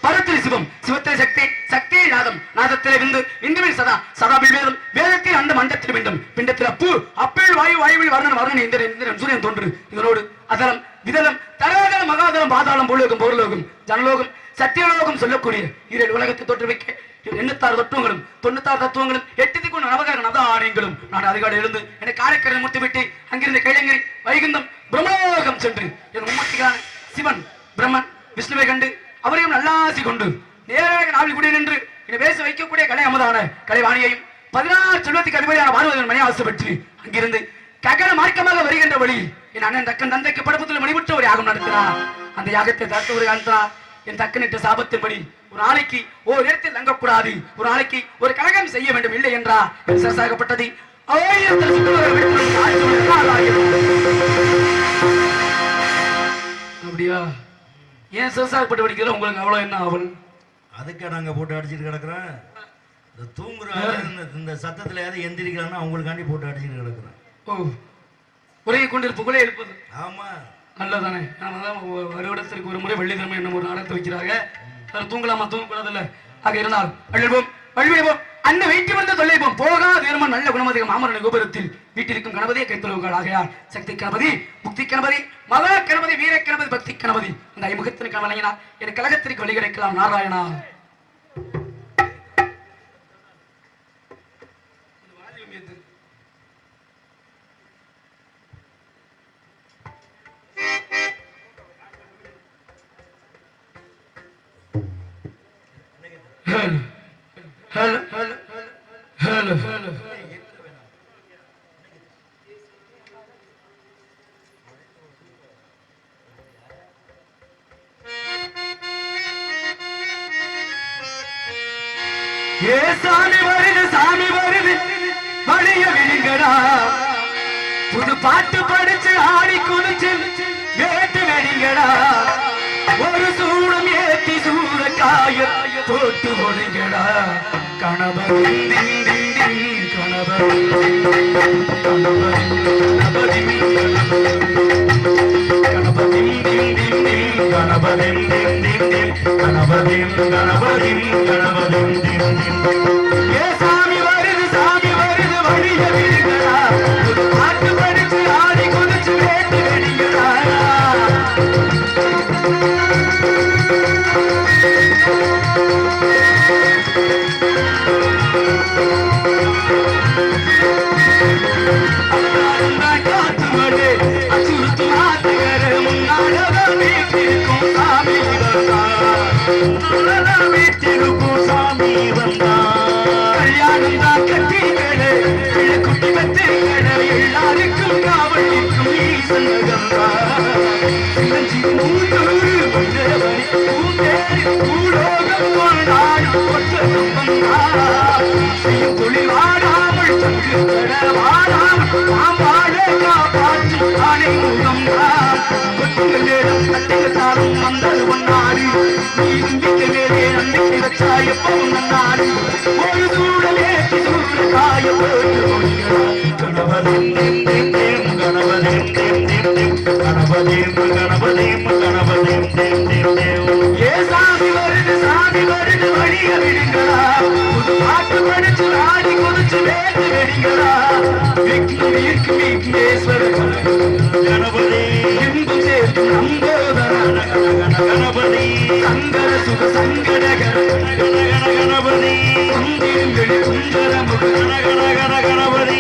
பரத்தில் சிவம், சிவத்தில் சக்தி, சக்தியை நாதம், நாதத்திலே விந்து, விந்துவில் சதா, சதாவில் வேதம், வேதத்தில் அந்த மண்டத்தில் பிண்டம், பிண்டத்தில் அப்பு, அப்பில் வாயு, வாயுவில் வர்ணன், வர்ணன் இந்திரன், சூரியன் தோன்று. இதனோடு அதலம், விதலம், தலோதலம், மகாதலம், பாதாளம், பூலோகம், போர்லோகம், ஜனலோகம், சத்தியலோகம் சொல்லக்கூடிய இரண்டு உலகத்தை தோற்றுவிக்க 86 தத்துவங்களும் 96 தத்துவங்களும் 8 திக்கும் நவகர நவதானியங்களும் நான் அதிகாலை எழுந்து என்னை காரைக்கரை முட்டுவிட்டு அங்கிருந்து கைலங்கரி வைகுந்தம் பிரம்மலோகம் சென்று என் மும்மூர்த்திகளான சிவன் பிரம்மன் விஷ்ணுவை கண்டு அவரையும் நல்லாசி கொண்டு நேராக நாவில் குடி நின்று என்னை பேச வைக்கக்கூடிய கலை அமுதான கலைவாணியையும் 16 செல்வத்துக்கு அதிபதியான பார்வதியின் மணி ஆசைப்பட்டு அங்கிருந்து ககன மார்க்கமாக வருகின்ற வழியில் என் அண்ணன் தக்கன் தந்தைக்கு படப்பத்தில் மணிபுற்ற ஒரு யாகம் நடத்தினார். அந்த யாகத்தை தடுத்து ஒரு காண்கிறார். என் தக்கனிட்ட சாபத்தின்படி ஒரு நாளைக்கு ஒரு இடத்தில் தங்கக்கூடாது, ஒரு நாளைக்கு ஒரு கழகம் செய்ய வேண்டும், இல்லை என்றா சரசாகப்பட்டது. அப்படியா? ஏன் சரசாகப்பட்டு படிக்கிற உங்களுக்கு அவ்வளவு என்ன ஆவல்? அதுக்கே நாங்க போட்டு அடிச்சுட்டு கிடக்குறோம். இந்த தூங்குற இந்த சத்தத்துல ஏதாவது எந்திரிக்கிறான்னா அவங்களுக்காண்டி போட்டு அடிச்சுட்டு கிடக்குறோம். ஓ, ஒரே கொண்டிருப்புக்குள்ளே எழுப்புது. ஆமா, நல்லதானே. நான் வருடத்திற்கு ஒரு முறை வெள்ளிக்கிழமை என்ன ஒரு நாடகத்தை வைக்கிறாங்க. தூங்கலாமா? தூங்கக்கூடாதுல்ல. ஆக இருந்தால் அழுவோம், வழிவிடுவோம், அண்ணன் வைத்து வந்து தொல்லைப்போம். போகா தேர்மன் நல்ல குணமதிகம் மாமரன் கோபுரத்தில் வீட்டிற்கும் கணபதியை கைத்தொழுவுகள். ஆகையால் சக்தி கணபதி, புக்தி கணபதி, மகா கணபதி, வீர கணபதி, பக்தி கணபதி அந்த ஐமுகத்திற்கு வழங்கினார். என் கழகத்திற்கு வழி கிடைக்கலாம். Narayana. Hello, hello, hello, hello, hello. ஏ சாமி வருது வழிய விழுங்கடா, புது பாட்டு படிச்சு ஆடி குளிச்சு வேட்டு வெடிங்கடா, ஒரு சூடம் ஏத்தி சூட காய போட்டு ஒடுங்கடா. கணபதி கணபதி கணபதி கணபதி கணபதி கணபதிம் திம் திம் திம் கணபதிம் கணபதிம் கணபதிம் திம் திம் ஏ சாமி வருது வழிய விடுங்களா பாட்டு படிச்சு ஆடி குதிச்சு வேட்டு வெடிங்களா காத்து மடு அச்சுறுத்து மாத்துகிற முன்னாடதான் வீட்டிருக்கும் சாமி வீட்டிருக்கும் சாமி வந்தா கல்யாணம் தான் கட்டிகளே குட்டி கத்திகளே எல்லாருக்கும் காவல் நிற்கும் ஈசன் கங்கா சிவஞ்சி மூத்தூரு வந்தவரி பூந்தேரி பூலோகம் கொண்டாடு ஒற்றகம் வந்தா செய்யும் தொழில் வாடாமல் சங்கு தட வாடாமல் பாம்பாடே காப்பாற்றும் ஆணை முகம் கொட்டுங்கள் வேடம் கட்டுங்கள் தாளும் வந்தது ஒன்னாடு நீ நம்பிக்கை மேலே நம்பிக்கை வச்சா எப்பவும் நன்னாடு ஒரு சூழலே சூழ காய கணபதிம் திம் திம் திம் கணபதிம் திம் திம் திம் கணபதிம் கணபதிம் கணபதிம் திம் திம் திம் ஏ சாமி வருது வழிய விடுங்களா புது பாட்டு படிச்சு ஆடி குதிச்சு வேட்டு வெடிங்களா விக்னேஸ்வரர் கணபதி இன்பம் சேர்க்கும் நம்போதர கணபதி சங்கர சுக சங்கடகர கணபதி குந்திருங்களி சுந்தர முக கணபதி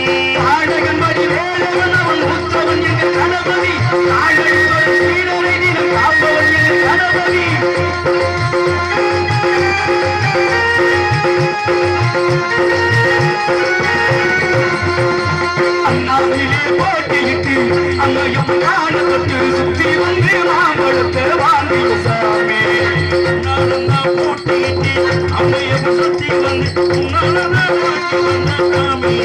ஆழகன் மணி வேலவன் அவன் உத்தவன் எங்கள் கணபதி ஆழகன் சீடரை தினம் காப்பவன் எங்கள் கணபதி அண்ணாவிலே போட்டியிட்டு அம்மையும் காணப்பட்டு சுற்றி வந்து மாம்பழத்தை வாங்கிய சாமி நானும் தான் போட்டியிட்டு அம்மையும் சுத்தி வந்து சாமி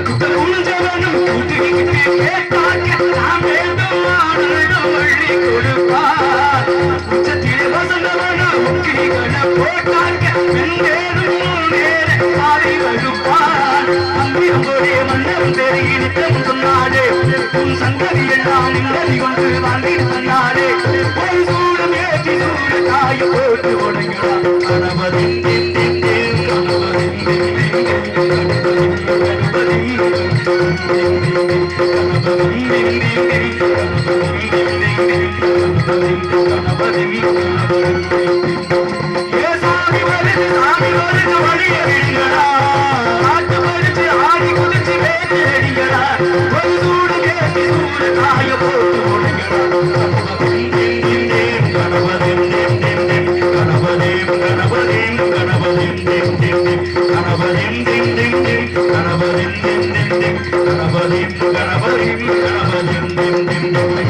குட்ட உணர்ந்தவனும் கூட்டிக்கிட்டு கேட்டாக்க நாம் வேண்டும் ஆனந்தம் வழி கொடுப்பார் உச்சத்திலே வசந்தவனும் உக்கிரிகளை போட்டாக்க வெந்தேரும் நேர பாதை வகுப்பார் அம்பியம்போடைய மன்னரும் பெருகி நித்தம் சொன்னாலே உன் சங்கதி எல்லாம் நிம்மதி கொண்டு வாழ்ந்து சொன்னாலே ஒரு சூடம் ஏற்றி சூட காய போட்டு உடைகிறார் கணபதி திம் திம் திம் சாமி வருது வழிய விடுங்களா பாட்டு படிச்சு ஆடி குதிச்சு வேட்டு வெடிங்களா ஒரு சூடு கேட்டு சூடு காய போட்டு உடைங்களா கணபதிம் திம் திம் திம் கணபதிம் கணபதிம் கணபதிம் திம் திம் திம் கணபதிம் திம் திம் திம் கணபதிம் திம் திம் திம் கணபதிம் கணபதிம் கணபதிம் திம் திம் திம்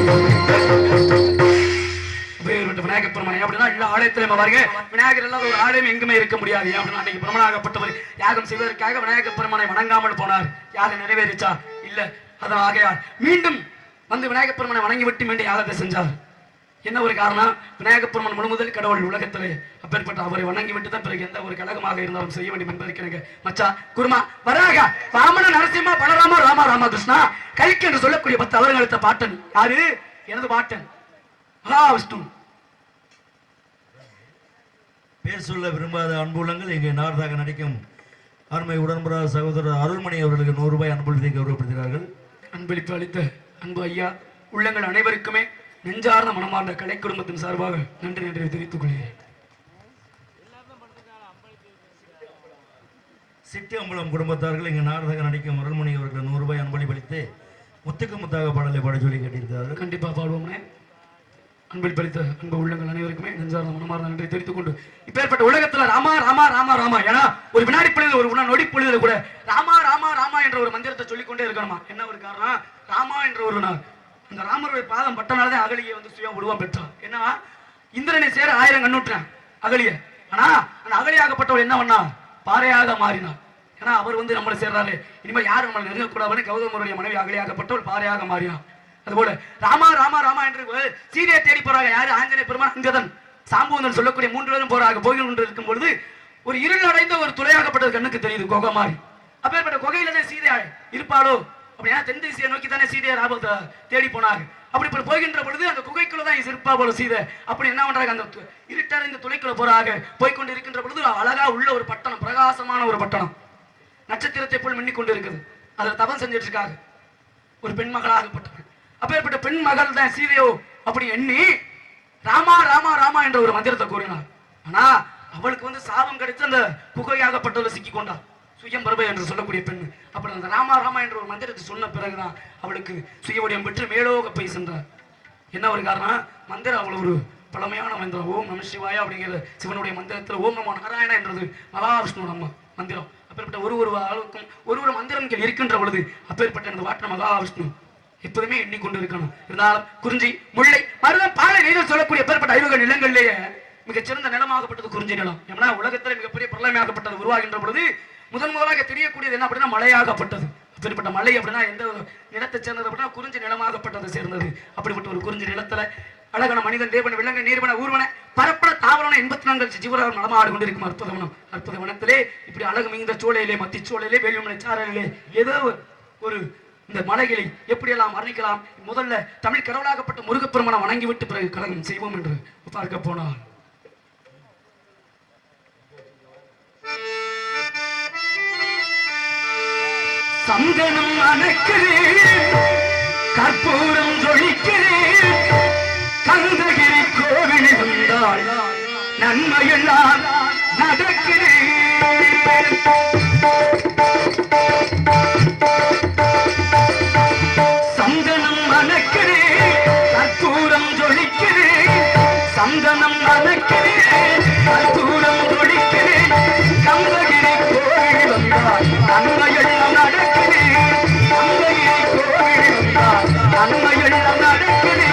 விநாயகர் பெருமானை அப்படின்னா எல்லா ஆலயத்திலும் பாருங்க விநாயகர் இல்லாத ஒரு ஆலயம் எங்குமே இருக்க முடியாது அப்படின்னா அன்னைக்கு பிரம்மனாகப்பட்டவர் யாகம் செய்வதற்காக விநாயகர் பெருமானை வணங்காமல் போனார் யாகம் நிறைவேறிச்சா இல்ல அதான் ஆகையால் மீண்டும் வந்து விநாயகர் பெருமானை வணங்கி விட்டு மீண்டும் யாகத்தை செஞ்சார் என்ன ஒரு காரணம் விநாயகர் பெருமான் முழுமுதல் கடவுள் உலகத்திலே அப்பேற்பட்ட அவரை வணங்கி விட்டு தான் பிறகு எந்த ஒரு கழகமாக இருந்தாலும் செய்ய வேண்டும் என்பதற்கு எனக்கு மச்சா குருமா வராக வாமன நரசிம்மா பலராமா ராமா ராமகிருஷ்ணா கல்கி என்று சொல்லக்கூடிய 10 அவர்களத்த பாட்டன் யாரு எனது பாட்டன் மகாவிஷ்ணு பேர் சொல்ல விரும்பாத அன்புள்ளங்கள் இங்கே நார்தாக நடிக்கும் அருமை உடன்புற சகோதரர் அருள்மணி அவர்களுக்கு 100 ரூபாய் அன்பளிப்பை கௌரவப்படுத்தினார்கள். அன்பளிப்பு அளித்த அன்பு ஐயா உள்ளங்கள் அனைவருக்குமே நெஞ்சார்ந்த மனமார்ந்த கலை குடும்பத்தின் சார்பாக நன்றி தெரிவித்துக் கொள்கிறேன். சிட்டி அம்பலம் குடும்பத்தார்கள் இங்கு நாடக நடிக்கும் அருள்மணி அவர்கள் 100 ரூபாய் அன்பளிப்பளித்து முத்துக்கு முத்தாக பாடலை பாட சொல்லி கேட்டிருக்கிறார்கள். கண்டிப்பா பாடுவோம்னே. அன்பளிப்பளித்த அன்பு உள்ளங்கள் அனைவருக்குமே நெஞ்சார்ந்த மனமார்ந்த நன்றி தெரிவித்துக் கொண்டு இப்பேற்பட்ட உலகத்துல ராமா ராமா ராமா ராமா ஏன்னா ஒரு வினாடி பொழுது ஒரு நொடி பொழுதுல கூட ராமா ராமா ராமா என்ற ஒரு மந்திரத்தை சொல்லிக்கொண்டே இருக்கணுமா. என்ன ஒரு காரணம், ராமா என்ற ஒரு நாள் அந்த ராமருடைய பாதம் பட்டனால்தான் அகலியை வந்து சுய உருவம் பெற்றான். ஏன்னா இந்திரனை சேர 1000 கண்ணுற்றான் அகலிய. ஆனா அந்த அகலியாகப்பட்டவர் என்ன பண்ணா, பாறையாக மாறினார். ஏன்னா அவர் வந்து நம்மளை சேர்றாரு, இனிமேல் யாரும் நம்மளை நெருங்கக்கூடாதுன்னு கௌதமருடைய மனைவி அகலியாகப்பட்டவர் பாறையாக மாறினார். அதுபோல ராமா ராமா ராமா என்று சீதையை தேடி போறாங்க. யாரு? ஆஞ்சநேய பெருமான், அங்கதன், சாம்புவந்தன் சொல்லக்கூடிய 3 பேரும் போறாங்க. போய் கொண்டு இருக்கும் பொழுது ஒரு இருள் அடைந்த ஒரு துளையாகப்பட்டது கண்ணுக்கு தெரியுது, குகை மாறி. அப்பேற்பட்ட குகையில தான் சீதை இருப்பாளோ அப்படின்னா தென் திசையை நோக்கி தானே சீதையை ராபத்தை தேடி போனாங்க. அப்படி போகின்ற பொழுது அந்த குகைக்குள்ள தான் இருப்பா போல சீதை. அப்படி என்ன பண்றாங்க, அந்த இருட்டார இந்த துளைக்குள்ள போறாங்க. போய்கொண்டு இருக்கின்ற பொழுது அழகா உள்ள ஒரு பட்டணம், பிரகாசமான ஒரு பட்டணம், நட்சத்திரத்தை போல் மின்னிக் கொண்டு இருக்குது. அதில் தவம் செஞ்சிட்டு இருக்காங்க ஒரு பெண் மகளாகப்பட்டவள். அப்பேற்பட்ட பெண் மகள் தான் சீதையோ அப்படி எண்ணி ராமா ராமா ராமா என்ற ஒரு மந்திரத்தை கூறினார். ஆனா அவளுக்கு சாபம் கிடைத்து அந்த குகையாகப்பட்டவள் சிக்கி கொண்டார், சுயம்பரபை என்று சொல்லக்கூடிய பெண். அப்படி அந்த ராமா ராமா என்ற ஒரு மந்திரத்தை சொன்ன பிறகுதான் அவளுக்கு சுயவடியம் பெற்று மேலோக போய் சென்றார். என்ன ஒரு காரணம், மந்திரம் அவ்வளவு ஒரு பழமையான மந்திரம். ஓம் நம சிவாயா அப்படிங்கிற சிவனுடைய மந்திரத்தில் ஓம் நமோ நாராயணா என்றது மகாவிஷ்ணு நம்ம மந்திரம். அப்பேற்பட்ட ஒரு ஆளுக்கும் ஒரு மந்திரங்கள் இருக்கின்ற பொழுது அப்பேற்பட்ட அந்த வாட்டின மகாவிஷ்ணு எப்போதுமே எண்ணிக்கொண்டு இருக்கணும். இருந்தாலும் குறிஞ்சி, முல்லை, மருதம், பாலை, நெய்தல் சொல்லக்கூடிய அப்பேற்பட்ட ஐவக நிலங்களிலேயே மிகச்சிறந்த நிலமாகப்பட்டது குறிஞ்சி நிலம். ஏன்னா உலகத்தில் மிகப்பெரிய பிரளயமாகப்பட்டது உருவாகின்ற பொழுது முதலாக தெரியக்கூடியது என்ன அப்படின்னா மலையாகப்பட்டது. அப்பேற்பட்ட மலை அப்படின்னா எந்த நிலத்தை சேர்ந்தது அப்படின்னா குறிஞ்சி நிலமாகப்பட்டதை சேர்ந்தது. அப்படிப்பட்ட ஒரு குறிஞ்சி நிலத்துல அழகான மனிதன், தேவன், விலங்கு, நீர்வன, ஊர்வன, பரப்பட, தாவரன 84 ஜீவராக நடமாடு கொண்டிருக்கும் அற்புதவனம். அற்புத வனத்திலே இப்படி அழகு மிகுந்த சோலையிலே, மத்தி சோலையிலே, வேலுமலை சாரலிலே ஏதோ ஒரு இந்த மலைகளை எப்படியெல்லாம் வர்ணிக்கலாம். முதல்ல தமிழ் கடவுளாகப்பட்ட முருகப்பெருமானை வணங்கிவிட்டு பிறகு கலகம் செய்வோம் என்று பார்க்க போனால் சந்தனம் அணைக்கிறேன், கற்பூரம் ஜொலிக்கிறேன், கந்தகிரி கோவில் வந்தால் நன்மையெல்லாம் நடக்கிறேன். சந்தனம் அணைக்கிறேன், கற்பூரம் ஜொலிக்கிறேன், சந்தனம் அணைக்கிறேன், கற்பூரம் ஜொலிக்கிறேன், கந்தகிரி கோவில் வந்தால் நன்மையெல்லாம் நடக்கிறேன். கந்தகிரி கோவில் வந்தால் நன்மையெல்லாம் நடக்கிறேன்.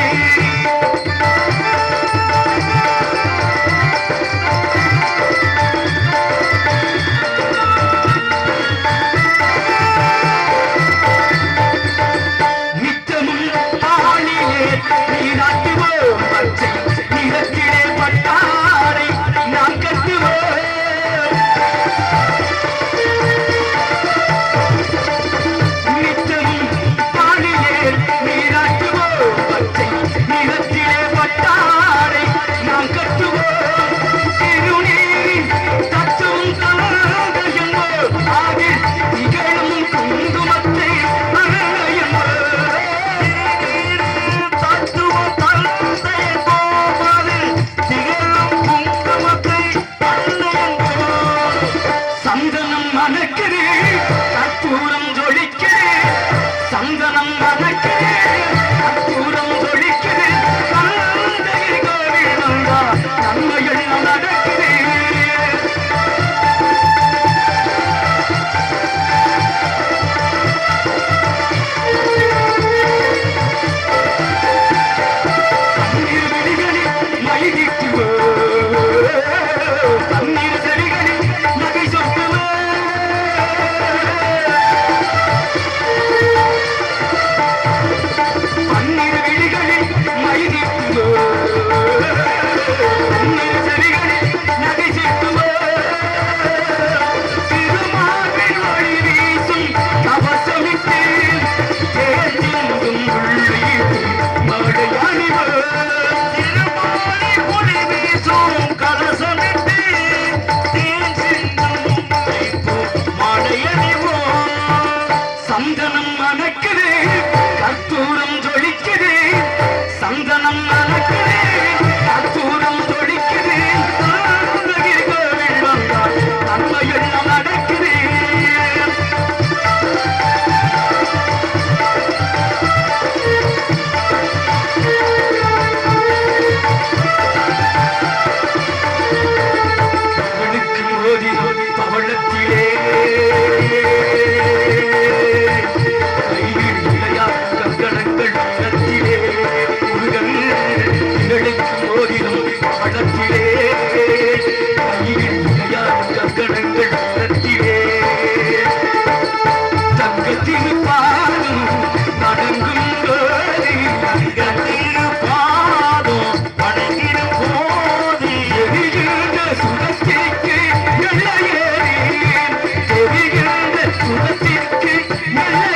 சுகத்திற்கு நல்ல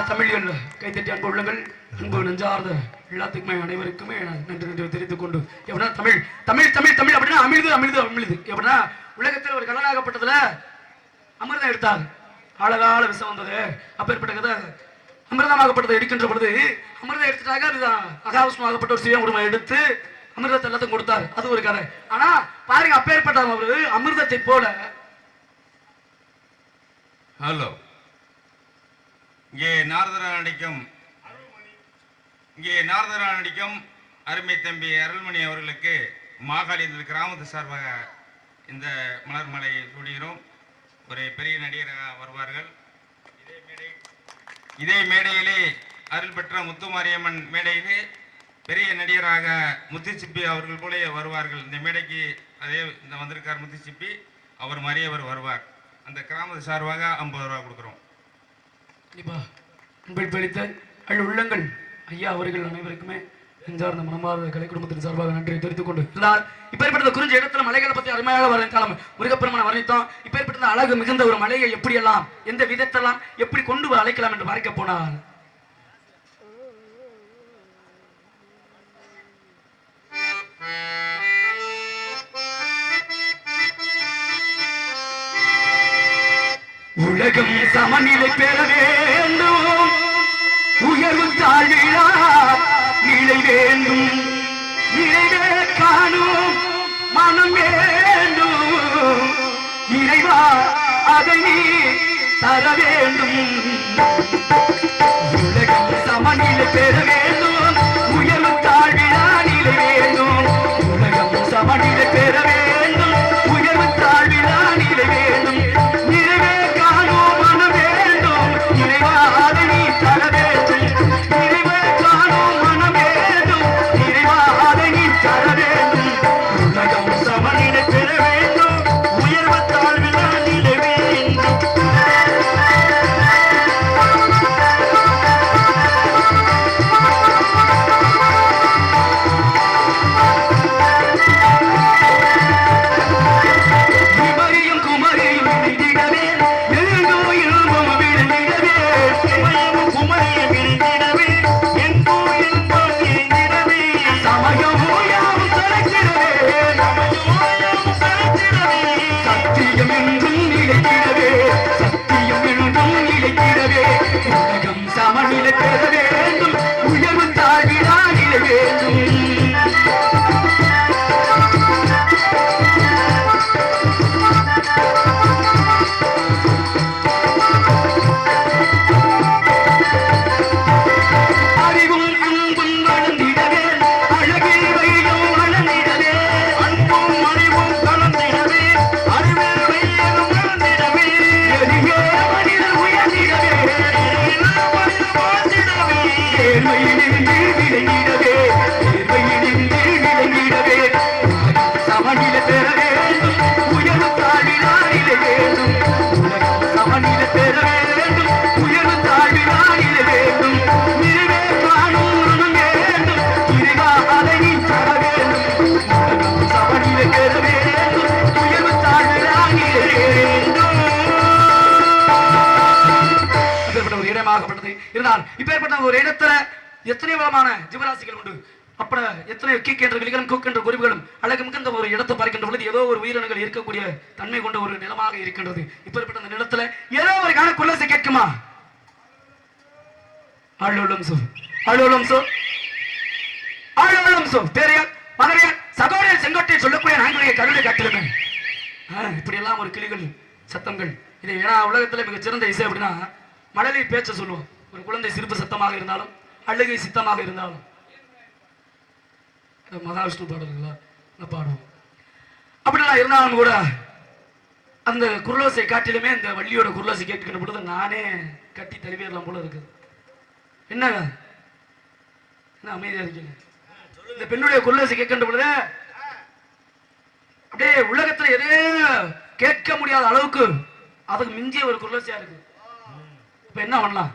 தமிழில் கைத்தட்டி அன்பு உள்ளங்கள், அன்பு நெஞ்சார்ந்த எல்லாத்துக்குமே அனைவருக்குமே நன்றி நன்றி தெரிவித்துக் கொண்டு, எப்படின்னா தமிழ் தமிழ் தமிழ் தமிழ் அப்படின்னா அமிழ்து அமிழ்து அமிழ்து. எப்படின்னா உலகத்தில் ஒரு கடலாகப்பட்டதுல அமிர்தம் எடுத்தார், அழகால விஷம் வந்தது. அப்பேற்பட்ட கதை அமிர்தமாகப்பட்டதை எடுக்கின்ற பொழுது அமிர்தம் எடுத்துட்டாங்க, அதுதான் அகாவசமாகப்பட்ட ஒரு சிவம் உரிமை எடுத்து அமிர்தத்தை எல்லாத்தையும் கொடுத்தார். அது ஒரு கதை. ஆனா பாருங்க, அப்பேற்பட்ட ஒரு அமிர்தத்தை போல ஹலோ, இங்கே நாரதரா நடிக்கும் அருமை தம்பி அருள்மணி அவர்களுக்கு மாகாளி இந்த கிராமத்து சார்பாக இந்த மலர் மலையை சூடுகிறோம். ஒரு பெரிய நடிகராக வருவார்கள். இதே மேடையிலே அருள் பெற்ற முத்துமாரியம்மன் மேடையிலே பெரிய நடிகராக முத்துச்சிப்பி அவர்கள் போல வருவார்கள். இந்த மேடைக்கு அதே இந்த வந்திருக்கார் முத்துச்சிப்பி, அவர் மாதிரியே அவர் வருவார். அந்த கிராமத்து சார்பாக 50 ரூபா கொடுக்குறோம். கண்டிப்பா அன்பில் பழித்த அழு உள்ளங்கள் ஐயா அவர்கள் அனைவருக்குமே நெஞ்சார்ந்த மனமார்ந்த கலை குடும்பத்தின் சார்பாக நன்றியை தெரிவித்துக் கொண்டு, இப்பேற்பட்ட குறிஞ்ச இடத்துல மலைகளை பற்றி அருமையாக வர்ணித்தாலும் முருகப்பெருமான வர்ணித்தோம். இப்பேற்பட்ட அழகு மிகுந்த ஒரு மலையை எப்படியெல்லாம் எந்த விதத்தெல்லாம் எப்படி கொண்டு அழைக்கலாம் என்று பார்க்க போனால், உலகம் சமநிலை பெற வேண்டும், உயர்வு தாழ்விழா நிலை வேண்டும், நிறைவே காணும் மனம் வேண்டும், இறைவா அதை நீ தர வேண்டும். உலகம் சமநிலை பெற வேண்டும், உயர்வு தாழ்விழா நிலை வேண்டும், உலகம் சமநிலை பெற வேண்டும், உயர்வு தாழ்விழா நிலை வேண்டும், நிறைவே காணும் மனம் வேண்டும், இறைவா அதை நீ தர வேண்டும், நிறைவே காணும் மனம் வேண்டும், இறைவா அதை நீ தர வேண்டும். உலகம் சமநிலை பெற வேண்டும், உயர்வு தாழ்விழா நிலை வேண்டும். குமரியும் குமரியும் விழுந்திடவே, எங்கோ இன்பம் விழுந்திடவே, குமரியும் விழுந்திடவே, எங்கோ இன்பம் விழுந்திடவே, சமயமோ யாவும் தலைத்திடவே, சத்தியம் என்றும் நிலைத்திடவே, சத்தியம் என்றும் நிலைத்திடவே, உலகம் சமநிலை பெற வேண்டும், உயர்வு தாழ்விழா நிலை வேண்டும். அறிவும் அன்பும் வளர்ந்திடவே, அழகில் வையம் வளர்ந்திடவே, அன்பும் அறிவும் கலந்திடவே, அறிவில் வையம் வளர்ந்திடவே, எளிய மனிதர் உயர்ந்திடவே, ஏழ்மையிலிருந்து விளங்கிடவே, ஏழ்மையிலிருந்து விளங்கிடவே, உலகம் சமநிலை பெற வேண்டும், உயர்வு தாழ்விழா நிலை வேண்டும், உலகம் சமநிலை பெற வேண்டும், உயர்வு தாழ்விழா நிலை வேண்டும், நிறைவே காணும் மனம் வேண்டும், இறைவா அதை நீ தர வேண்டும், உலகம் சமநிலை பெற வேண்டும், உயர்வு தாழ்விழா நிலை வேண்டும். அப்பேற்பட்ட ஒரு இடமாகப்பட்டது இருந்தால், இப்பேற்பட்ட ஒரு இடத்துல எத்தனை விதமான ஜீவராசிகள் உண்டு. அப்பட எத்தனை கீக்கின்ற கிளிகளும் கூக்கின்ற குருவிகளும் அழகு மிகுந்த ஒரு இடத்தை பார்க்கின்ற பொழுது ஏதோ ஒரு உயிரினங்கள் இருக்கக்கூடிய தன்மை கொண்ட ஒரு நிலமாக இருக்கின்றது. இப்பேற்பட்ட அந்த நிலத்துல ஏதோ ஒரு காண குள்ளசை கேட்குமா? ஆளும் சோ ஆளும் சோ ஆளும் சோ பேரையால் மகரையால் சகோதரர் செங்கோட்டை சொல்லக்கூடிய நான்குடைய கருளை காட்டிலுமே இப்படி எல்லாம் ஒரு கிளிகள் சத்தங்கள். இது ஏன்னா உலகத்துல மிக சிறந்த இசை அப்படின்னா மழலை பேச்ச சொல்லுவோம். ஒரு குழந்தை சிரிப்பு சத்தமாக இருந்தாலும் அழுகை சித்தமாக இருந்தாலும் மகாவிஷ்ணு பாடல்களா பாடுவோம். அப்படிலாம் இருந்தாலும் கூட அந்த குர்லோசை காட்டிலுமே இந்த வள்ளியோட குர்லோசை கேட்கின்ற பொழுது நானே கட்டி தழுவிடலாம் போல இருக்குது. என்ன அமைதியா இருக்கீங்க? இந்த பெண்ணுடைய குர்லோசை கேட்கின்ற பொழுது அப்படியே உலகத்துல எதையும் கேட்க முடியாத அளவுக்கு அதுக்கு மிஞ்சிய ஒரு குர்லோசையா இருக்கு. இப்ப என்ன பண்ணலாம்?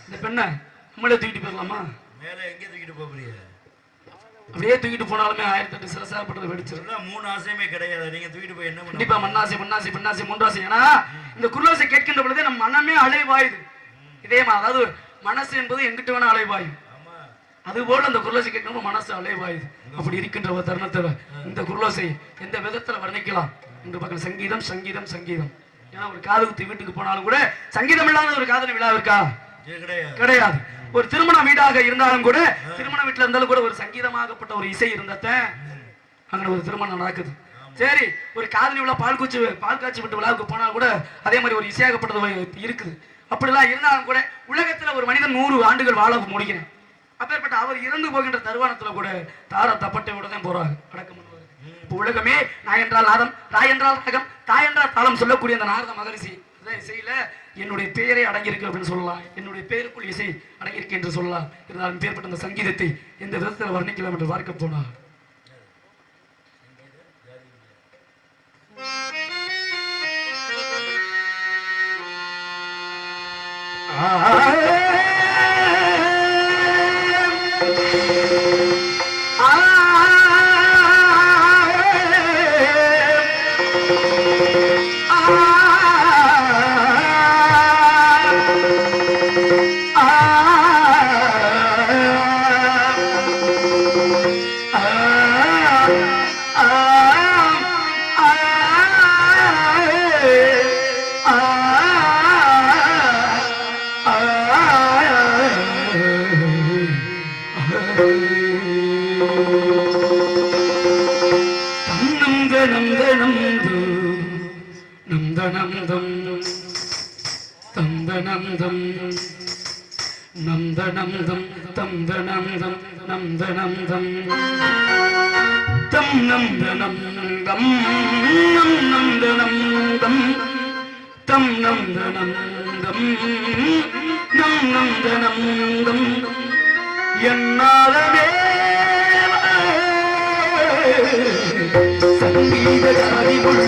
இந்த பெண்ணை நம்மளே தூக்கிட்டு போயிடலாமா? மேல எங்க தூக்கிட்டு போறீங்க? அப்படியே தூக்கிட்டு போனாலுமே 1008 சிரசாப்பட்டது வெடிச்சிடும். 3 ஆசையுமே கிடையாது. நீங்க தூக்கிட்டு போய் என்ன கண்டிப்பா மண்ணாசை மண்ணாசை பெண்ணாசை மூன்றாசை. ஏன்னா இந்த குர்லோசை கேட்கின்ற பொழுதே நம்ம மனமே அலைவாயுது. இதே மாதிரி அதாவது மனசு என்பது எங்கிட்ட வேணா அலைவாயும், அதுபோல அந்த குரலோசை கேட்கணும் மனசு அலைவாயுது. அப்படி இருக்கின்ற ஒரு தருணத்துல இந்த குரலோசை எந்த விதத்துல வர்ணிக்கலாம் என்று பார்க்க சங்கீதம் சங்கீதம் சங்கீதம். ஏன்னா ஒரு காது குத்தி வீட்டுக்கு போனாலும் கூட சங்கீதம் இல்லாத ஒரு காதல் விழா இருக்கா? கிடையாது. ஒரு திருமண வீடாக இருந்தாலும் கூட, திருமண வீட்டுல இருந்தாலும் கூட ஒரு சங்கீதமாகப்பட்ட ஒரு இசை இருந்தாத்த அங்க ஒரு திருமணம் நடக்குது. சரி, ஒரு காதலி விழா பால் காய்ச்சி விட்டு விழாவுக்கு போனாலும் கூட அதே மாதிரி ஒரு இசையாகப்பட்டது இருக்குது. அப்படிலாம் இருந்தாலும் கூட உலகத்துல ஒரு மனிதன் 100 ஆண்டுகள் வாழ முடிகிறேன். அப்பேற்பட்ட அவர் இறந்து போகின்ற தருவானத்துல கூட தார தப்பட்டையோட தான் போறாங்க அடக்கம் பண்ணுவாங்க. இப்போ உலகமே நான் என்றால் நாதம், தாய் என்றால் ராகம், தாய் என்றால் தாளம் சொல்லக்கூடிய அந்த நாரத மகரிஷி இசையில என்னுடைய பெயரை அடங்கியிருக்கு அப்படின்னு சொல்லலாம், என்னுடைய பெயருக்குள் இசை அடங்கியிருக்கு என்று சொல்லலாம். இருந்தாலும் பேர்பட்ட அந்த சங்கீதத்தை எந்த விதத்தில் வர்ணிக்கலாம் என்று பார்க்க போனார். நந்தநந்தம் நந்தநந்தம் தந்தநந்தம் நந்தநந்தம் தம் நந்தநந்தம் நந்தநந்தம் தம் நந்தநந்தம் நம் நந்தநந்தம் என்னாலவே சங்கீத ஜாதிக்குள்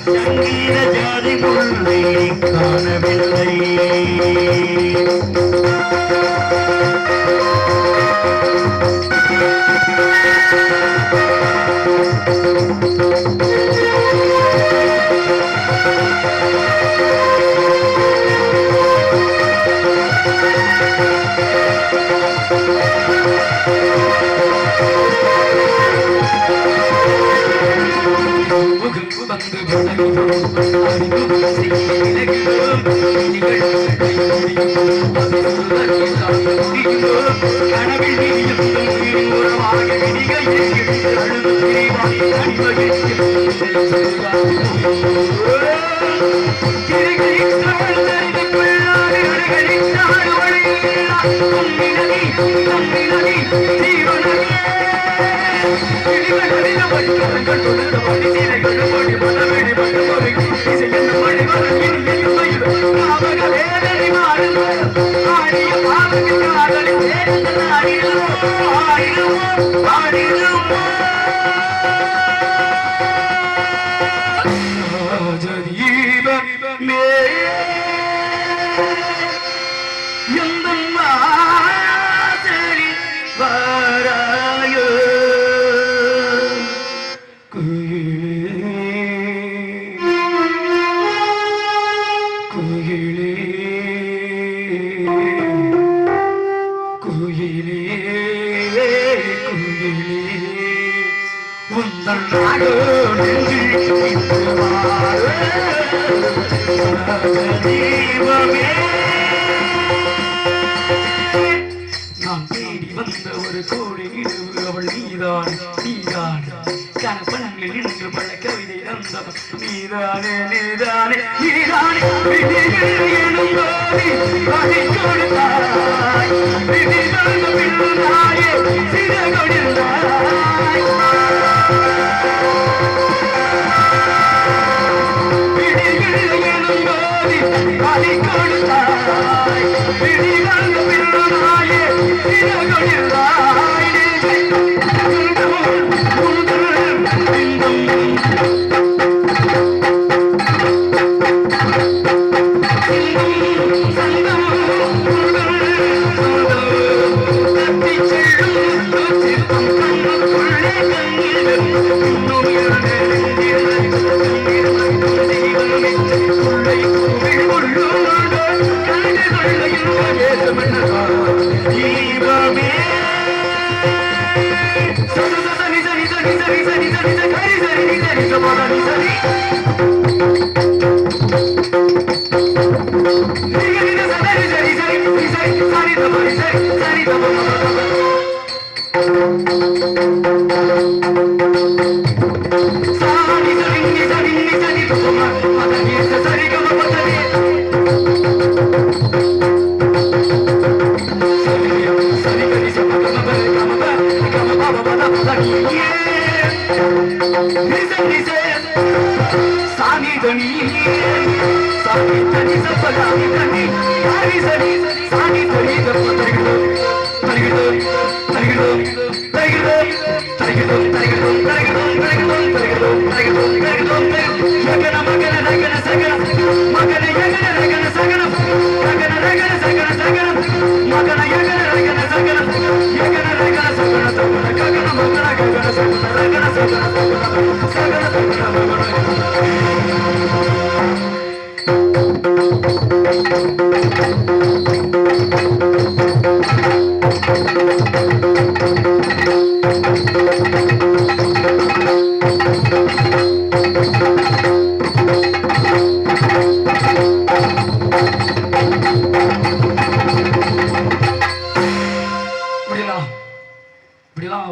சங்கீத ஜாதி முல்லை காணவில்லை. நான் தேடி வந்த ஒரு கோடி நிலவு அவள் நீதான் நீதான் கனப்பணங்களில் இன்று பல கவிதை தந்தவன் நீதானே நீதானே நீதானே எனும் கோடி வகை கொடுத்தாய் விதி தந்த பிள்ளாயே சித கொடுத்தாய் எனும் கோடி வகை கொடுத்தாய் விதி தந்த பிள்ளாயே சித கொடுத்தாய்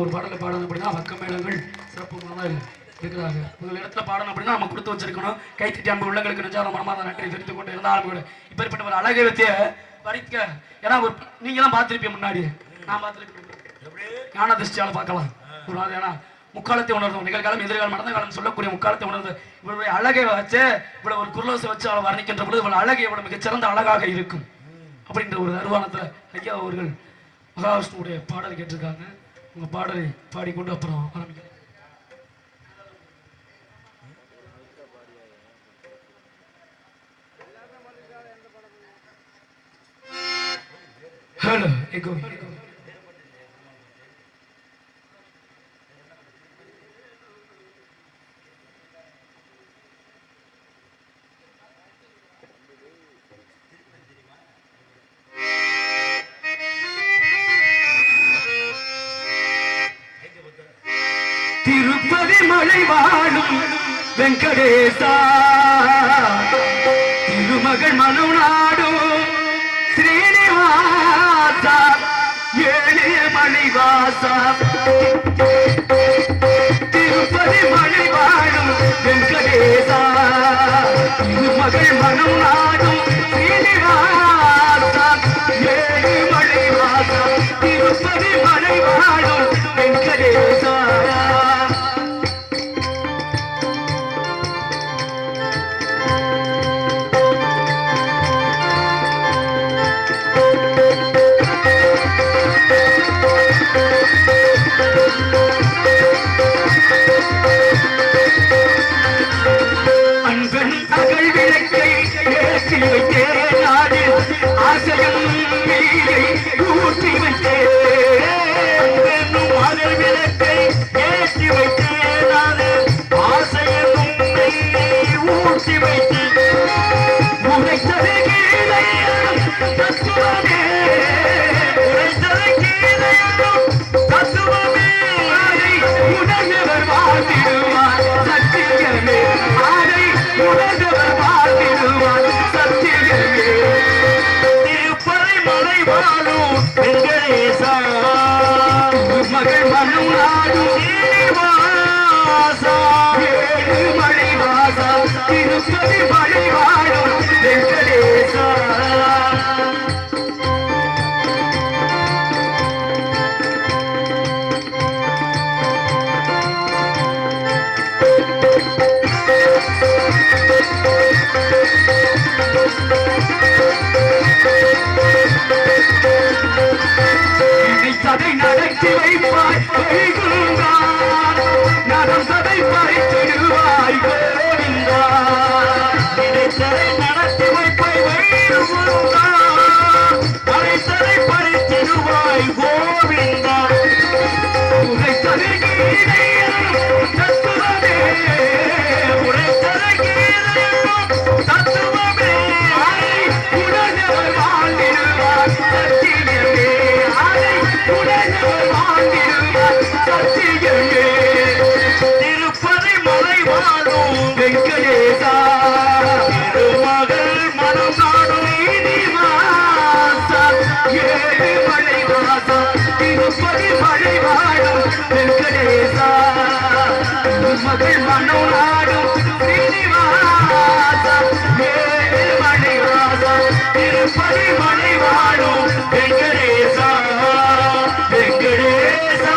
ஒரு பாடலை பாடணும் அப்படின்னா பக்க மேளங்கள் சிறப்பு இருக்கிறாங்க. உங்கள் இடத்துல பாடணும் அப்படின்னா நம்ம கொடுத்து வச்சிருக்கணும். கைத்தட்டி அன்பு உள்ளங்களுக்கு நெஞ்சார மனமாத நன்றி தெரிந்து கொண்டு இருந்தாலும் கூட இப்படிப்பட்ட ஒரு அழகை வத்திய வரிக்க. ஏன்னா ஒரு நீங்களாம் பார்த்துருப்பீங்க, முன்னாடி நான் பார்த்துருக்கேன், ஞான திருஷ்டியால பார்க்கலாம் ஒரு நாள். ஏன்னா முக்காலத்தை உணர்ந்தோம், நிகழ்காலம் எதிர்காலம் நடந்த காலம் சொல்லக்கூடிய முக்காலத்தை உணர்ந்து இவருடைய அழகை வச்சு இவ்வளவு ஒரு குரலோசை வச்சு அவளை வர்ணிக்கின்ற பொழுது இவ்வளவு அழகை இவ்வளவு மிகச்சிறந்த அழகாக இருக்கும் அப்படின்ற ஒரு அருவானத்துல ஐயா அவர்கள் மகாவிஷ்ணுடைய பாடல் கேட்டிருக்காங்க. உங்க பாடலை பாடிக்கொண்டு அப்புறம் ஆரம்பிக்கிறேன். ஹலோ எகோ திருப்பதி மலை வாழும் வெங்கடேசா, திருமகள் மனு நாடும் ஸ்ரீனிவாசா, ஏழே மலைவாசா, திருப்பதி மலை வாழும் வெங்கடேசா, திருமகள் மனு நாடும் ஸ்ரீனிவாசா, ஏழு மலைவாசா, திருப்பதி மலை வாழும் வெங்கடேசா. மகள் மனு நாடும் ஸ்ரீனிவாசா, ஏழு மலைவாசா, திருப்பதி மலை வாழும் வெங்கடேசா. சதை நடத்தி வைப்பாய் வைகுந்தார், நடம் சதை பறித்திடுவாய் கோவிந்தார். வாழும் வெங்கடேசா திருமகள் மனம் நாடும் நீதிவாசா ஏழு மலை வாசா திருப்பதி மலை வாழும் வெங்கடேசா திருமகள் மனம் நாடும் நீதிவாசா ஏழு மலை வாசா திருப்பதி மலை வாழும் வெங்கடேசா வெங்கடேசா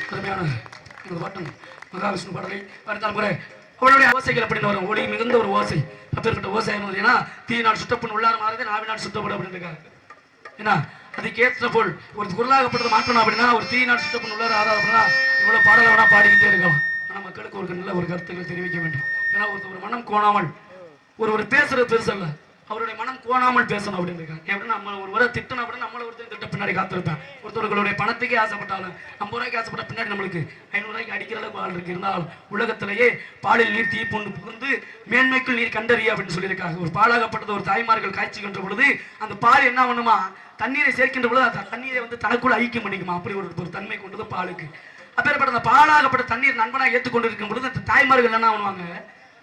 அருமையான இந்த பாட்டம் மகாவிஷ்ணு பாடலை அடுத்தால் கூட அவளுடைய ஓசைகள் அப்படின்னு வரும் ஒளி மிகுந்த ஒரு ஓசை அப்பேற்பட்ட ஓசை ஏன்னா தீநாடு சுட்டப்பன் உள்ளார மாறுது நாவிநாடு சுட்டப்படும் அப்படின்னு இருக்காங்க ஏன்னா அதுக்கு ஏற்ற போல் ஒரு குரலாகப்பட்டது மாற்றணும் அப்படின்னா ஒரு தீநாடு சுட்டப்பன் உள்ளார ஆறாது அப்படின்னா இவ்வளவு பாடலை வேணா பாடிக்கிட்டே இருக்கலாம் ஆனா மக்களுக்கு ஒரு நல்ல ஒரு கருத்துக்கள் தெரிவிக்க வேண்டும் ஏன்னா ஒரு மனம் கோணாமல் ஒரு பேசுறது பெருசு அல்ல அவருடைய மனம் கோணாமல் பேசணும் அப்படின்னு இருக்காங்க எப்படின்னா நம்ம ஒரு முறை திட்டணும் அப்படின்னா நம்மள ஒருத்தர் திட்ட பின்னாடி காத்திருப்பேன் ஒருத்தவர்களுடைய பணத்துக்கே ஆசைப்பட்டாலும் 50 ரூபாய்க்கு ஆசைப்பட்ட பின்னாடி நம்மளுக்கு 500 ரூபாய்க்கு அடிக்கிற அளவுக்கு ஆள் இருக்கு இருந்தாலும் உலகத்திலேயே பாலில் நீர் தீ பொண்ணு புகுந்து மேன்மைக்குள் நீர் கண்டறிய அப்படின்னு சொல்லியிருக்காங்க ஒரு பாலாகப்பட்டது ஒரு தாய்மார்கள் காய்ச்சுகின்ற பொழுது அந்த பால் என்ன பண்ணுமா தண்ணீரை சேர்க்கின்ற பொழுது அந்த தண்ணீரை வந்து தனக்குள்ள ஐக்கியம் பண்ணிக்குமா அப்படி ஒரு தன்மை கொண்டது பாலுக்கு அப்பேற்பட்ட அந்த பாலாகப்பட்ட தண்ணீர் நண்பனாக ஏற்றுக்கொண்டு இருக்கும் பொழுது அந்த தாய்மார்கள் என்ன பண்ணுவாங்க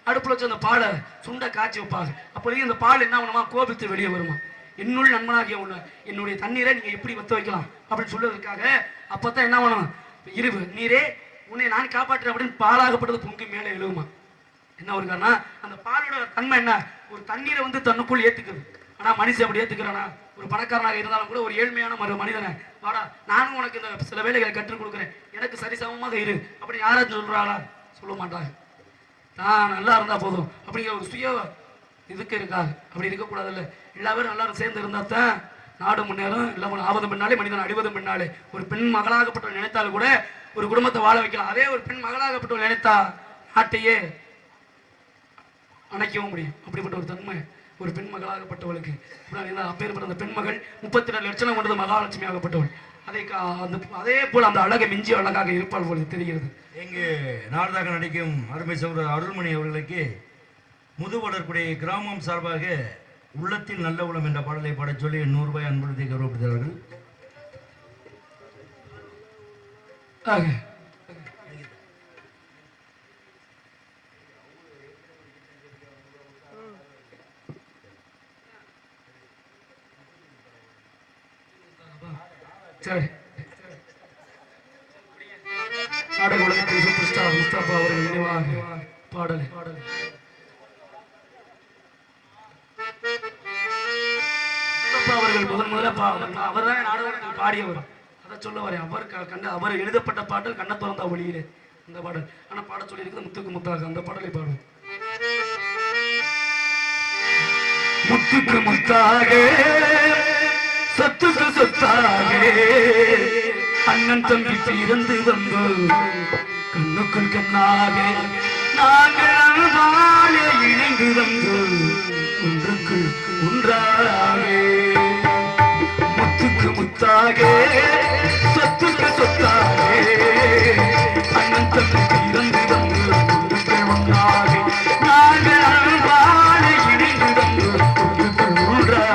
அடுப்புல வச்சு அந்த பாலை சுண்டை காய்ச்சி வைப்பாங்க அப்போதைக்கு இந்த பால் என்ன பண்ணுமா கோபித்து வெளியே வருமா என்னுள் நண்பனாகிய ஒண்ணு என்னுடைய தண்ணீரை நீங்க எப்படி வத்த வைக்கலாம் அப்படின்னு சொல்றதுக்காக அப்பதான் என்ன பண்ணணும் இருவு நீரே உன்னை நான் காப்பாற்றுறேன் அப்படின்னு பாலாகப்பட்டது பொங்கி மேலே எழுவுமா என்ன ஒரு காரணம் அந்த பாலோட தன்மை என்ன ஒரு தண்ணீரை வந்து தன்னுக்குள் ஏத்துக்குது ஆனா மனுஷன் அப்படி ஏத்துக்கிறானா ஒரு பணக்காரனாக இருந்தாலும் கூட ஒரு ஏழ்மையான மனிதனை வாடா நானும் உனக்கு இந்த சில வேலைகளை கற்றுக் கொடுக்குறேன் எனக்கு சரிசமமாக இரு அப்படி யாராச்சும் சொல்றாளா சொல்ல மாட்டாங்க தான் நல்லா இருந்தா போதும் அப்படிங்கிற ஒரு சுய இதுக்கு இருக்காது அப்படி இருக்கக்கூடாதுல்ல எல்லா பேரும் எல்லாரும் சேர்ந்து இருந்தா தான் நாடு முன்னேறும் இல்லை ஆவதும் பின்னாலே மனிதன் அடிவதும் பின்னாலே ஒரு பெண் மகளாகப்பட்டவள் நினைத்தாலும் கூட ஒரு குடும்பத்தை வாழ வைக்கலாம் அதே ஒரு பெண் மகளாகப்பட்டவள் நினைத்தா நாட்டையே அணைக்கவும் முடியும் அப்படிப்பட்ட ஒரு தன்மை ஒரு பெண் மகளாகப்பட்டவளுக்கு அப்பேற்பட்ட அந்த பெண் மகள் 32 லட்சம் கொண்டது மகாலட்சுமி ஆகப்பட்டவள் அதே போல் அந்த அழகை மிஞ்சி அழகாக இருப்பாள் போல தெரிகிறது இங்கு நாடதாக நடிக்கும் அருமை சகோதரர் அருள்மணி அவர்களுக்கு முதுவளர்குடி கிராமம் சார்பாக உள்ளத்தில் நல்ல உளம் என்ற பாடலை பாடச் சொல்லி 100 ரூபாய் அன்புறுத்தி கௌரவப்படுத்தார்கள். சரி நாடக உலகத்தில் சூப்பர் ஸ்டார் முஸ்தபா அவர்கள் நினைவாக பாடல் அவர்கள் முதல்ல அவர் தான் நாடகத்தில் பாடியவர் அதை சொல்ல வரேன் அவர் எழுதப்பட்ட பாடல் கண்ண திறந்தா ஒளியிலே அந்த பாடல் ஆனா பாட சொல்லி இருக்குது முத்துக்கு முத்தாக அந்த பாடலை பாடுவோம் முத்துக்கு முத்தாக சொத்துக்கு சொத்தாக அண்ணன் தம்பி பிறந்து வந்தோ கண்ணுக்குள் கண்ணாக நாங்கள் வாழ இணைந்து வந்தோ ஒன்றுக்குள் ஒன்றாக முத்துக்கு முத்தாக சொத்துக்கு சொத்தாக அண்ணன் தம்பி பிறந்து வந்தோ ஒன்றுக்குள் ஒன்றாக நாங்கள் வாழ இணைந்து வந்தோ ஒன்றுக்குள் ஒன்றாக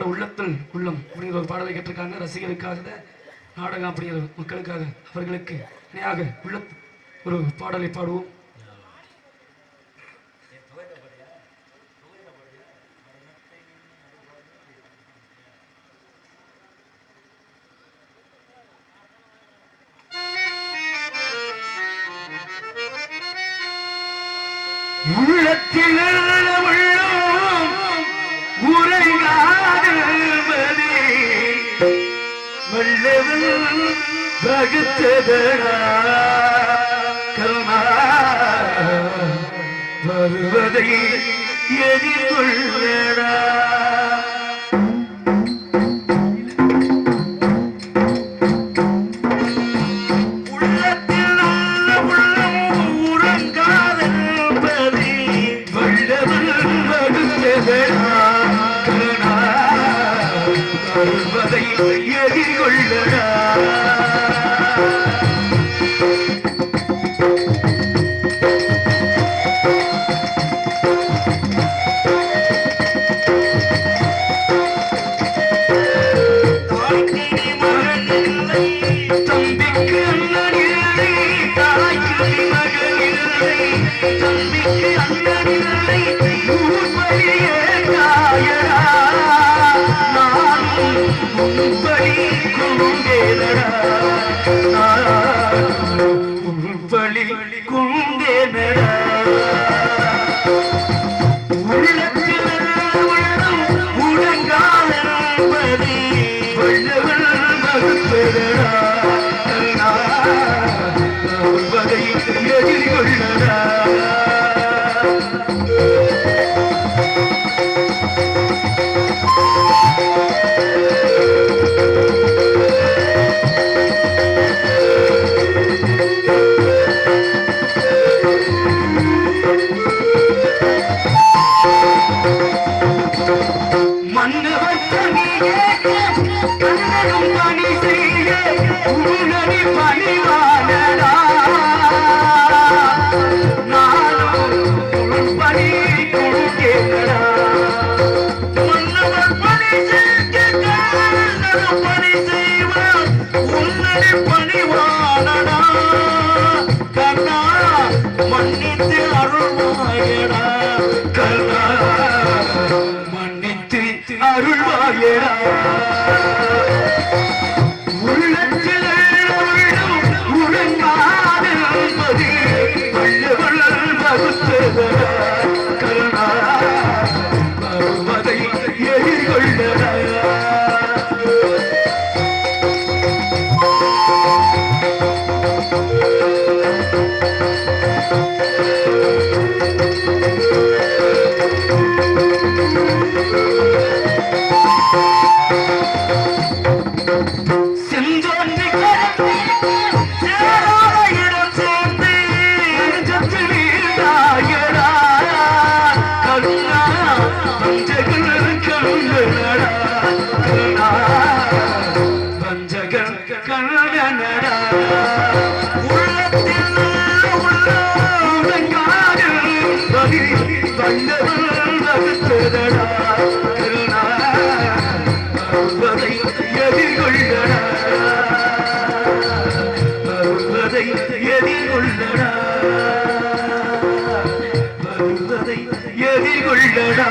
உள்ளத்தில் உள்ளம் அப்படிங்கிற ஒரு பாடலை கேட்டிருக்காங்க. ரசிகருக்காக நாடகம் அப்படிங்கிற மக்களுக்காக அவர்களுக்கு இணையாக உள்ள ஒரு பாடலை பாடுவோம். உள்ளத்தில் உள்ளம் உரையாடுவதே வல்லவன் வகுத்ததடா கருணா வருவதை எதிர்கொள்ளடா. எதிர்கொள்ளடா தம்பிக்கு அண்ணன் இல்லை தாய்க்கு மகன் இல்லை தம்பிக்கு அண்ணன் இல்லை ஊர்வழியே காயடா நானும் உன்படி கொண்டேனடா உன்படி கொண்டேனடா. உள்ளத்தில் உள்ளம் உடங்காதபடி வல்லவன் வகுப்பதடா வருவதை எதிர்கொள்ளடா. மன்னவன் கண்ணனும் பணி செய்ய உன்னடி பணிவானடா நானும் உன் பணி கொடுக்கேடா. மன்னவன் பணி செய்ய கண்ணனும் பணி செய்வான் உன்னடி பணிவானடா கண்ணா மன்னித்து அருள்வாயடா கண்ணா அருள்வாயடா. உள்ளத்தில் உள்ளம் உறங்காதபடி வல்லவன் வகுத்ததடா கருணா வருவதை எதிர்கொள்ளடா. எதிர்கொள்ளடா.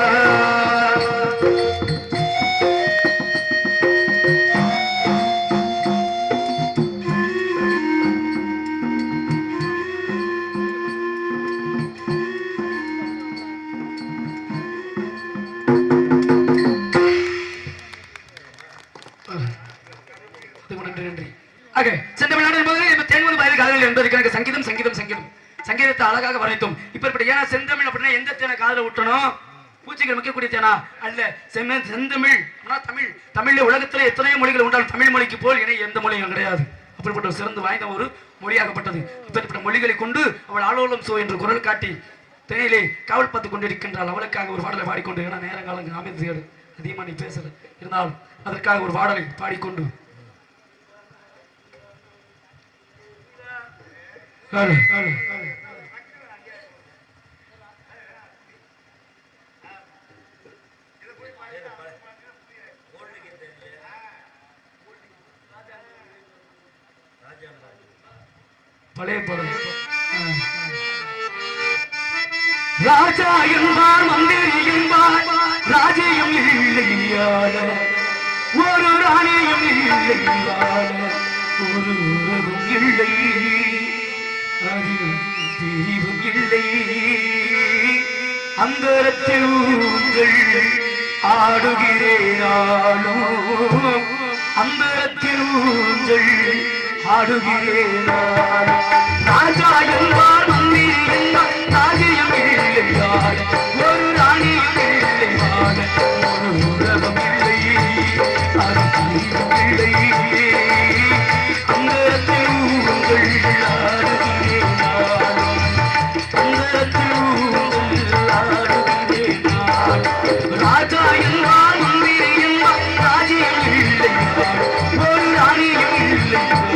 சங்கீதம் சங்கீதம் சங்கீதம் சங்கீதத்தை அழகாக வரைத்தோம். இப்ப ஏன்னா செந்தமிழ் அப்படின்னா எந்த தேனை காதல விட்டணும் பூச்சிகள் மிக்கக்கூடிய தேனா அல்ல செந்தமிழ். ஆனா தமிழ் தமிழ்ல உலகத்துல எத்தனையோ மொழிகள் உண்டாலும் தமிழ் மொழிக்கு போல் இணை எந்த மொழியும் கிடையாது. அப்படிப்பட்ட ஒரு சிறந்து வாய்ந்த ஒரு மொழியாகப்பட்டது. இப்படிப்பட்ட மொழிகளை கொண்டு அவள் ஆலோலம் சோ என்று குரல் காட்டி தேனிலே காவல் பார்த்து கொண்டிருக்கின்றாள். அவளுக்காக ஒரு பாடலை பாடிக்கொண்டு ஏன்னா நேரங்காலங்கள் அமைதியோடு அதிகமா நீ பேசல இருந்தாலும் அதற்காக ஒரு பாடலை பாடிக்கொண்டு பழைய பாடல். ராஜா என்பார் மந்திரி என்பார் ராஜ்யம் இல்லையாட ஒரு ராணியும் இல்லையாட ஒரு உறவும் இல்லை அதில் தெளிவும் இல்லை அந்தரத்தில் உங்கள் ஆடுகிறேனாலோ அந்தரத்தில் உங்கள் ஆடுகிறேனாலோ ராஜா என்பார் மந்திரி என்பார் ராஜ்யம் இல்லையாட ஒரு ராணியும் இல்லையாட ஒரு உறவும் இல்லை அது தெளிவும் இல்லை அந்தரத்தில் உங்கள் ஆடுகிறேனாலோ அந்தரத்தில் உங்கள் ஆடுகிறேனாலோ ராஜா என்பார் மந்திரி என்பார் ராஜ்யம் இல்லையாட ஒரு ராணியும் இல்லையாட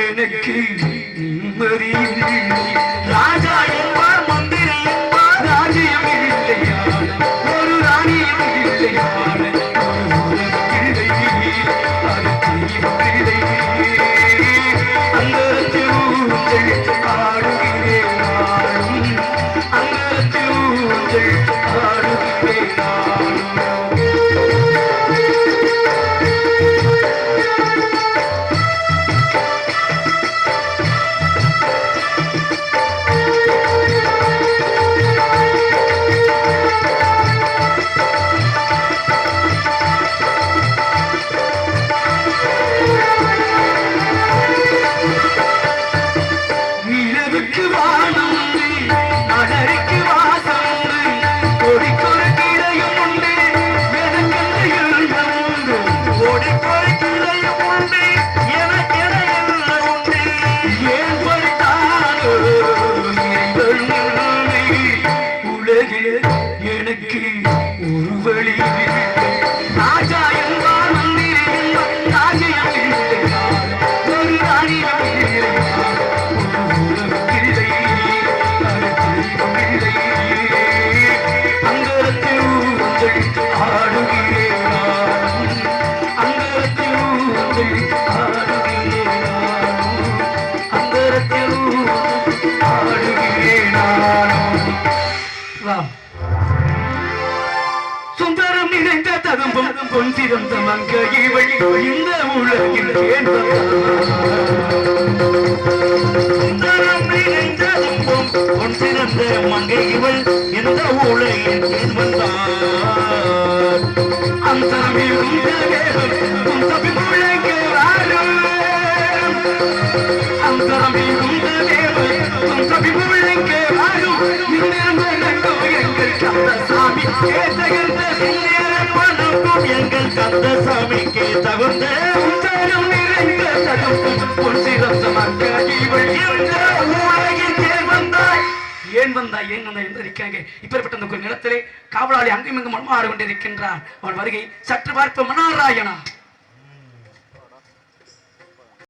எனக்கு நிம்மதி இல்லை ராஜா என்பார் மந்திரி என்பார் ராஜ்யம் இல்லையாட ஒரு ராணியும் இல்லையாட ஒரு உறவும் இல்லை அது தெளிவும் இல்லை அந்தரத்தில் ஊஞ்சல் ஆடுகிறேனாலும் அந்தரத்தில் ஊஞ்சல் ஆடுகிறேனாலும் நிலவுக்கு வானம் உண்டு மலருக்கு வாசம் உண்டு கொடிக்கொரு கிளையும் உண்டு எனக்கென்று எழுதம் உண்டு கொடிக்கொரு கிளையும் உண்டு எனக்கென எழுதம் உண்டு ஏன் படித்தானோ இறைவன் உண்மை உலகில் எனக்கு ஒரு வழி இல்லை ராஜா என்பார் மந்திரி என்பார் ராஜ்யம் இல்லையாட ஒரு ராணியும் இல்லையாட அங்கரத்தில் ஊஞ்சல் ஆடுகிறேனாலும் அங்கரத்தில் ஊஞ்சல் ஆடுகிறேனாலும் அங்கரத்தில் ஊஞ்சல் ஆடுகிறேனாலும் சுந்தரம் நிறைந்த ததும்பும் பொன் சிறந்த மங்கை வழி இந்த உலகில் ஏன் சுந்தரம் நிறைந்த துன்பம் பொன் சிறந்த மங்கை இவள் இந்த உலகில் ஏன் வந்தார் அந்தரமிகும் தேவன் உன் தபி முழங்க வாரும் அந்தரமிகும் தேவன் உன் தபி முழங்க வாரும் நின்னிருந்த நட்டோ எங்கள் கந்தசாமி கேட்டகின்ற சின்னேரன் வணங்கும் எங்கள் கந்தசாமிக்கு தகுந்த சுந்தரம் நிறைந்த ததும்பும் பொன் சிறந்த மங்கை இவள் இந்த உலகில் ஏன் வந்தாய் என்பதற்காக இப்பேற்பட்ட அந்த நிலத்திலே காவலாளி அங்கும் இங்கும் மனமாறு கொண்டிருக்கின்றார் அவன் வருகை சற்று பார்ப்ப மனாராயணா